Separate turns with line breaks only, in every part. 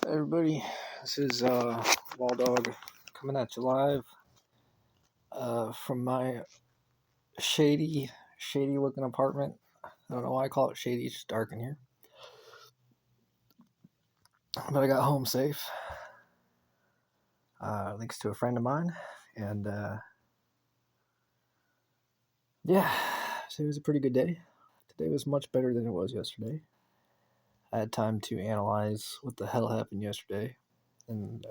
Everybody, this is Wall coming at you live from my shady looking apartment. I don't know why I call it shady, it's just dark in here. But I got home safe, thanks to a friend of mine. And yeah, so it was a pretty good day. Today was much better than it was yesterday. I had time to analyze what the hell happened yesterday. And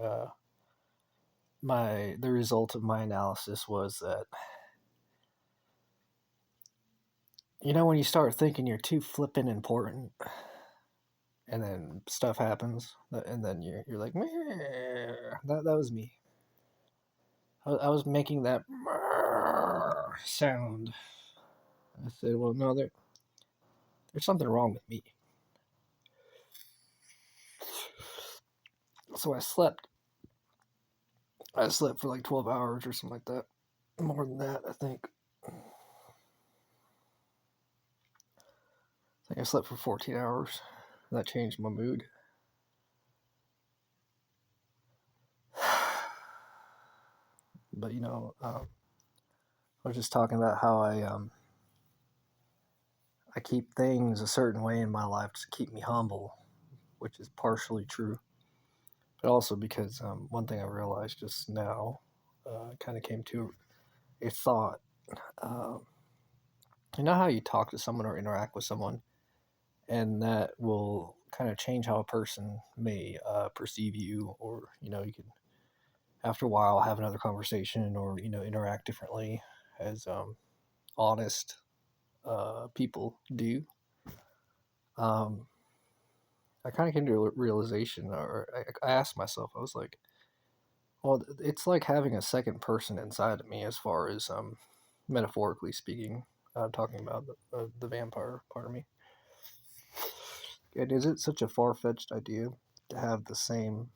the result of my analysis was that when you start thinking you're too flippin' important, and then stuff happens, and then you're like, meh. That was me. I was making that sound. I said, well, no, there's something wrong with me. So I slept. I slept for like 12 hours or something like that. More than that, I think. I slept for 14 hours. That changed my mood. But I was just talking about how I keep things a certain way in my life to keep me humble, which is partially true, but also because one thing I realized just now kind of came to a thought. Um, you know how you talk to someone or interact with someone, and that will kind of change how a person may perceive you, or you can after a while have another conversation, or interact differently as honest people do. Um, I kind of came to a realization, or I asked myself, I was like, well, it's like having a second person inside of me, as far as metaphorically speaking. I'm talking about the vampire part of me. And is it such a far fetched idea to have the same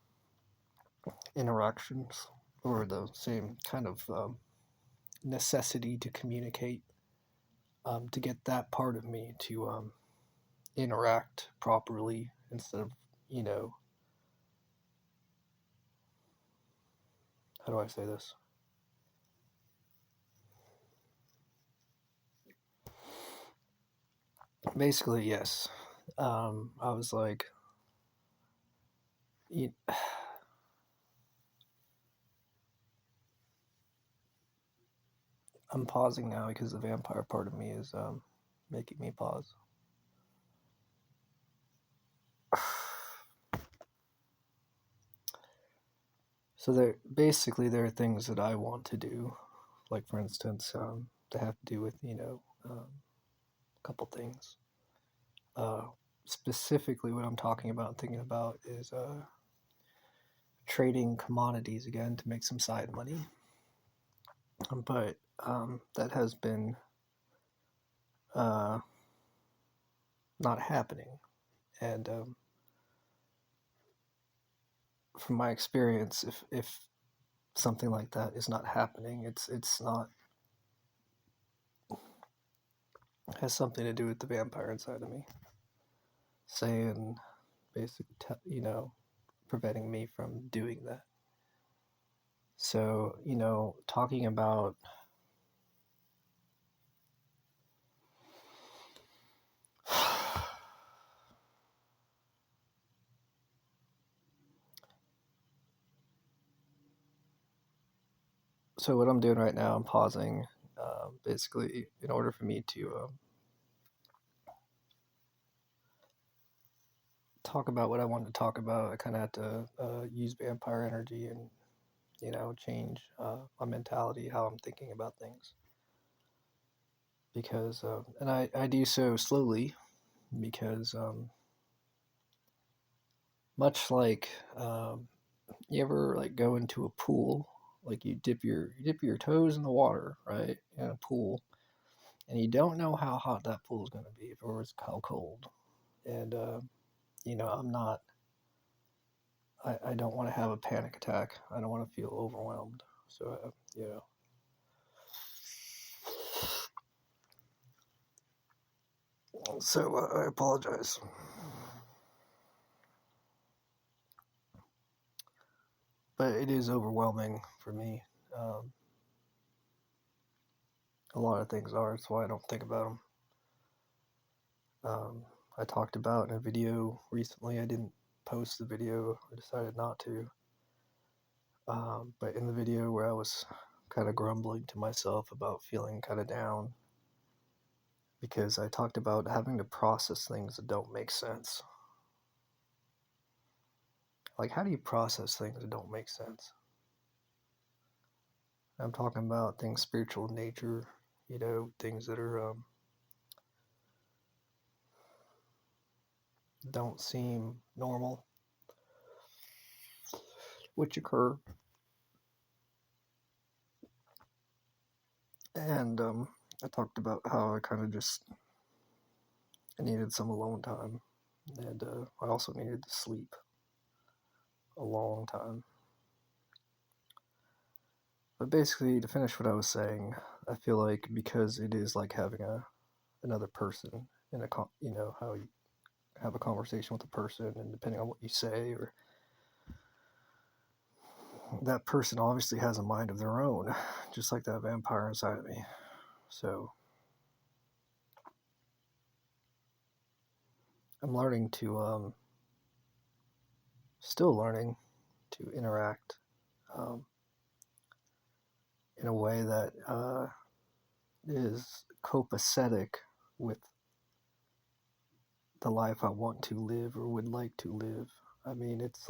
interactions, or the same kind of necessity to communicate, to get that part of me to interact properly, instead of, you know, how do I say this? Basically, yes. I was like, you, I'm pausing now because the vampire part of me is making me pause. So there are things that I want to do, like for instance, that have to do with a couple things. Uh, Specifically, what I'm talking about and thinking about is trading commodities again to make some side money. But that has been uh, not happening, and from my experience, if something like that is not happening, it's not has something to do with the vampire inside of me, saying basically, preventing me from doing that. So, talking about so what I'm doing right now, I'm pausing, basically in order for me to talk about what I want to talk about. I kind of have to use vampire energy and change my mentality, how I'm thinking about things, because and I do so slowly, because much like you ever like go into a pool, like you dip your toes in the water, right, in a pool, and you don't know how hot that pool is going to be, or it's how cold. And I'm not. I don't want to have a panic attack. I don't want to feel overwhelmed. So So I apologize. but it is overwhelming for me. A lot of things are. That's why I don't think about them. I talked about in a video recently. I didn't post the video. I decided not to. But in the video where I was kind of grumbling to myself about feeling kind of down, because I talked about having to process things that don't make sense. Like, how do you process things that don't make sense? I'm talking about things spiritual in nature, things that are don't seem normal, which occur. And I talked about how I kind of just I needed some alone time, and I also needed to sleep a long time. But basically, to finish what I was saying, I feel like because it is like having another person in how you have a conversation with a person, and depending on what you say, or that person obviously has a mind of their own, just like that vampire inside of me. So I'm learning to still learning to interact um, in a way that is copacetic with the life I want to live or would like to live. I mean, it's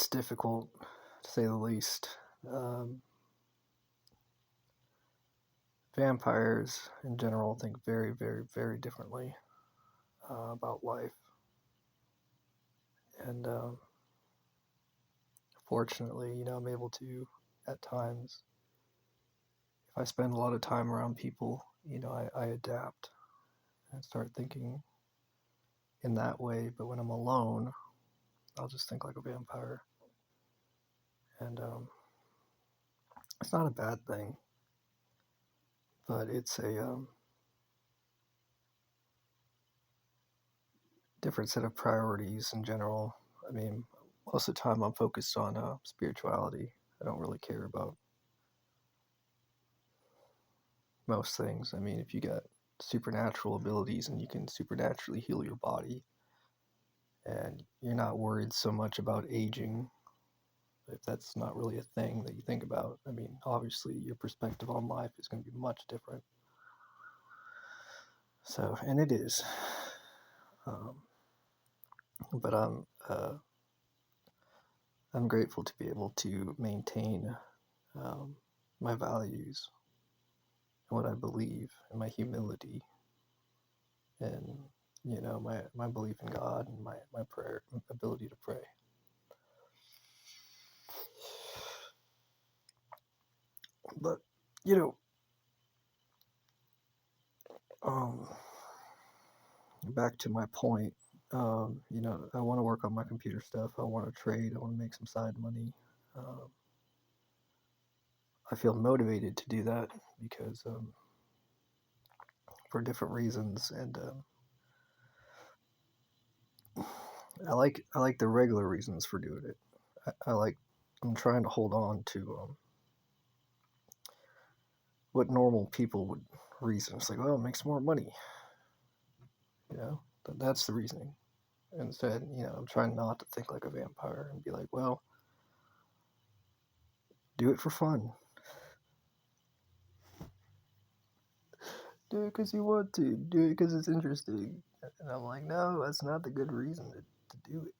difficult to say the least. Um, Vampires in general think very, very, very differently about life. And fortunately, I'm able to, at times, if I spend a lot of time around people, I adapt and start thinking in that way. But when I'm alone, I'll just think like a vampire. And it's not a bad thing, but it's a different set of priorities in general. I mean, most of the time I'm focused on spirituality. I don't really care about most things. I mean, if you got supernatural abilities and you can supernaturally heal your body, and you're not worried so much about aging, if that's not really a thing that you think about, I mean, obviously your perspective on life is going to be much different. So, and it is. Um, but I'm grateful to be able to maintain um, my values and what I believe, and my humility, and my belief in God, and my prayer ability to pray. But you know, um, back to my point. I want to work on my computer stuff. I want to trade. I want to make some side money. Um, I feel motivated to do that because for different reasons, and I like the regular reasons for doing it. I'm trying to hold on to what normal people would reason. It's like, well, it makes more money. That's the reasoning. Instead, I'm trying not to think like a vampire and be like, well, do it for fun. Do it because you want to. Do it because it's interesting. And I'm like, no, that's not the good reason to do it.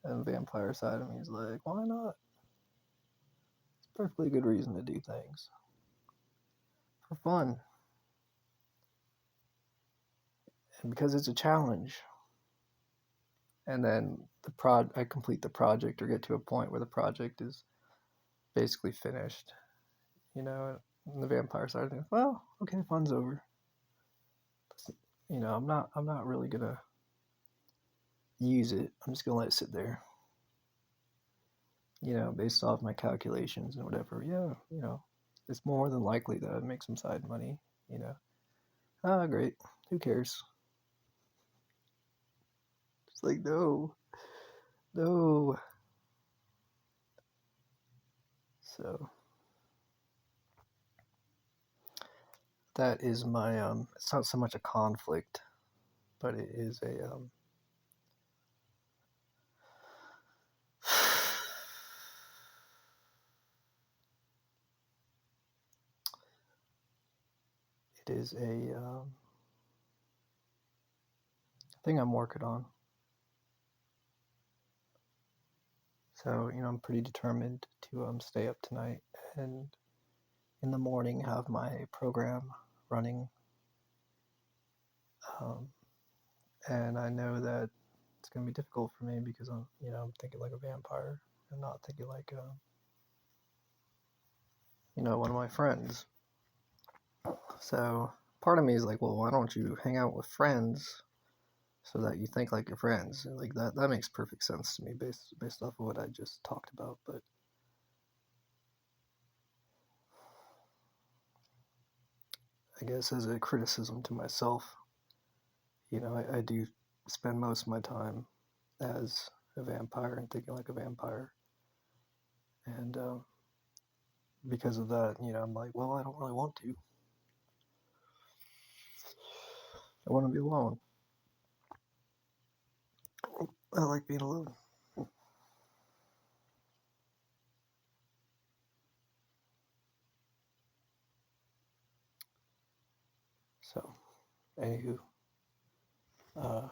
And the vampire side of me is like, why not? It's a perfectly good reason to do things for fun. And because it's a challenge. And then I complete the project or get to a point where the project is basically finished. And the vampire side of me, well, okay, fun's over. I'm not really gonna use it. I'm just gonna let it sit there. Based off my calculations and whatever. Yeah, it's more than likely that I'd make some side money. Great. Who cares? It's like, no, no. So that is my it's not so much a conflict, but it is a it is a thing I'm working on. So, I'm pretty determined to stay up tonight and in the morning have my program running. And I know that it's going to be difficult for me because I'm thinking like a vampire and not thinking like, one of my friends. So part of me is like, well, why don't you hang out with friends so that you think like your friends? And like that makes perfect sense to me based off of what I just talked about. But I guess as a criticism to myself, I do spend most of my time as a vampire and thinking like a vampire. And because of that, I'm like, well, I don't really want to. I want to be alone. I like being alone. So, anywho, uh,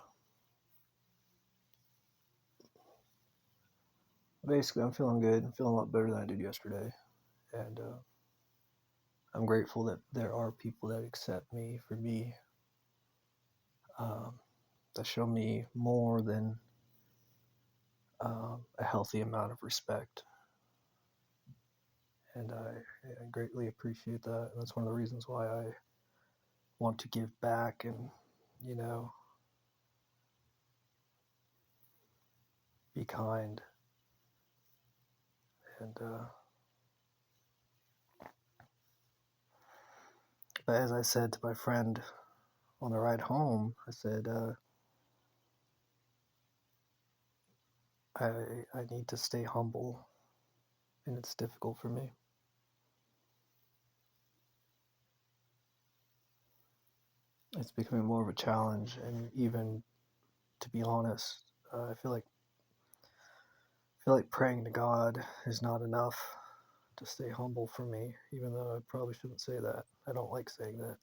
basically, I'm feeling good. I'm feeling a lot better than I did yesterday. And I'm grateful that there are people that accept me for me, um, that show me more than a healthy amount of respect. And I greatly appreciate that. And that's one of the reasons why I want to give back and, you know, be kind. And, but as I said to my friend on the ride home, I said, I need to stay humble, and it's difficult for me. It's becoming more of a challenge, and even to be honest, I feel like praying to God is not enough to stay humble for me, even though I probably shouldn't say that. I don't like saying that.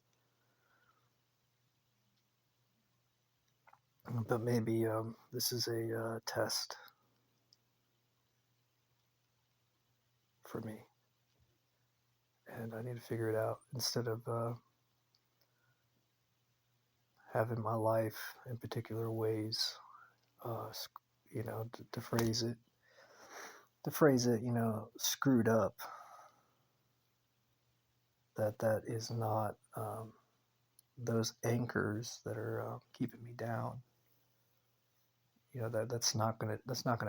But maybe this is a test for me, and I need to figure it out instead of having my life in particular ways, uh, to phrase it, screwed up. That is not those anchors that are keeping me down. That's not gonna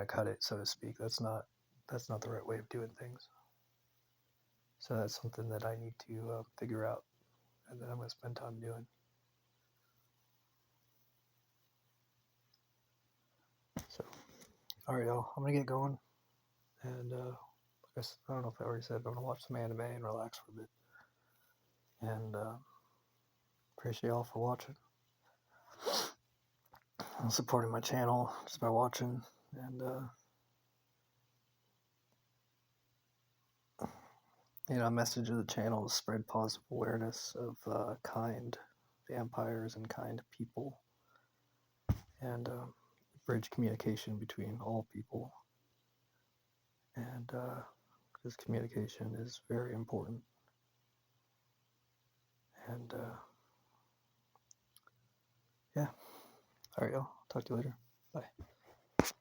cut it, so to speak. That's not the right way of doing things. So that's something that I need to figure out, and that I'm gonna spend time doing. So, all right, y'all, I'm gonna get going, and I guess I don't know if I already said, but I'm gonna watch some anime and relax for a bit. And appreciate y'all for watching and supporting my channel just by watching. And message of the channel is spread positive awareness of kind vampires and kind people, and bridge communication between all people. And because communication is very important. And yeah, all right, y'all. Talk to you later. Bye.